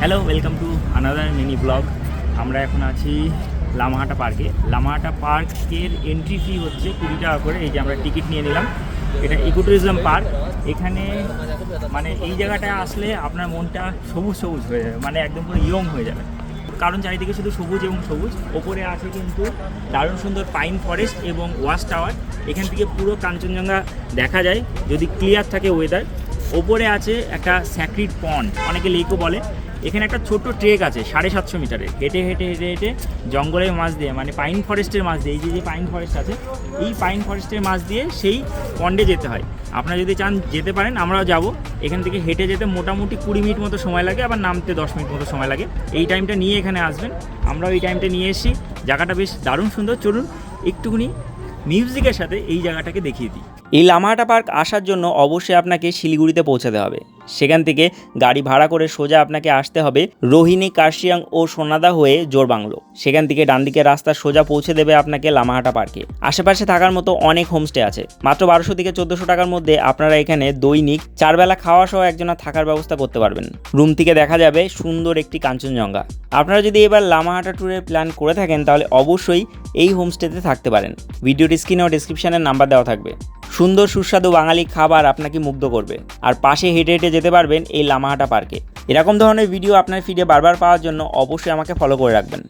Hello, welcome to another mini blog. আমরা এখন আছি লামাহাটা পার্কে। লামাহাটা পার্কের এন্ট্রি ফি হচ্ছে 20 টাকা করে। এই যে আমরা টিকিট নিয়ে নিলাম। এটা ইকো ট্যুরিজম পার্ক। এখানে মানে এই জায়গাটায় আসলে আপনার মনটা সবুজ সবুজ হয়ে যাবে, মানে একদম পুরো ইয়ং হয়ে যাবে, কারণ চারিদিকে শুধু সবুজ এবং সবুজ। ওপরে আছে কিন্তু দারুণ সুন্দর পাইন ফরেস্ট এবং ওয়াচ টাওয়ার। এখান থেকে পুরো কাঞ্চনজঙ্ঘা দেখা যায় যদি ক্লিয়ার থাকে ওয়েদার। ওপরে আছে একটা স্যাক্রিড পন্ড, অনেকে লেকও বলে। এখানে একটা ছোট্ট ট্রেক আছে 750 মিটারের, হেঁটে হেঁটে হেঁটে হেঁটে জঙ্গলের মাঝ দিয়ে, মানে পাইন ফরেস্টের মাঝ দিয়ে, এই যে পাইন ফরেস্ট আছে, এই পাইন ফরেস্টের মাঝ দিয়ে সেই পন্ডে যেতে হয়। আপনারা যদি চান যেতে পারেন, আমরাও যাব। এখান থেকে হেঁটে যেতে মোটামুটি 20 মিনিট মতো সময় লাগে, আবার নামতে 10 মিনিট মতো সময় লাগে। এই টাইমটা নিয়ে এখানে আসবেন, আমরাও এই টাইমটা নিয়ে এসেছি। জায়গাটা বেশ দারুণ সুন্দর। চলুন একটুখানি মিউজিকের সাথে এই জায়গাটাকে দেখিয়ে দিই। এই লামাহাটা পার্ক আসার জন্য অবশ্যই আপনাকে শিলিগুড়িতে পৌঁছাতে হবে। সেখান থেকে গাড়ি ভাড়া করে সোজা আপনাকে আসতে হবে রোহিণী, কার্শিয়াং ও সোনাদা হয়ে জোরবাংলো। সেখান থেকে ডান দিকে রাস্তা সোজা পৌঁছে দেবে আপনাকে লামাহাটা পার্কে। আশেপাশে থাকার মতো অনেক হোমস্টে আছে। মাত্র 1200 থেকে 1400 টাকার মধ্যে আপনারা এখানে দৈনিক 4 বেলা খাওয়া সহ একজনের থাকার ব্যবস্থা করতে পারবেন। রুম থেকে দেখা যাবে সুন্দর একটি কাঞ্চনজঙ্ঘা। আপনারা যদি এবার লামাহাটা ট্যুরের প্ল্যান করে থাকেন তাহলে অবশ্যই এই হোমস্টেতে থাকতে পারেন। ভিডিওর স্ক্রিনে ও ডেসক্রিপশনের নাম্বার দেওয়া থাকবে। সুন্দর সুস্বাদু বাঙালি খাবার আপনাকে মুগ্ধ করবে, আর পাশে হেঁটে হেঁটে যেতে পারবেন এই লামাহাটা পার্কে। এরকম ধরনের ভিডিও আপনার ফিডে বারবার পাওয়ার জন্য অবশ্যই আমাকে ফলো করে রাখবেন।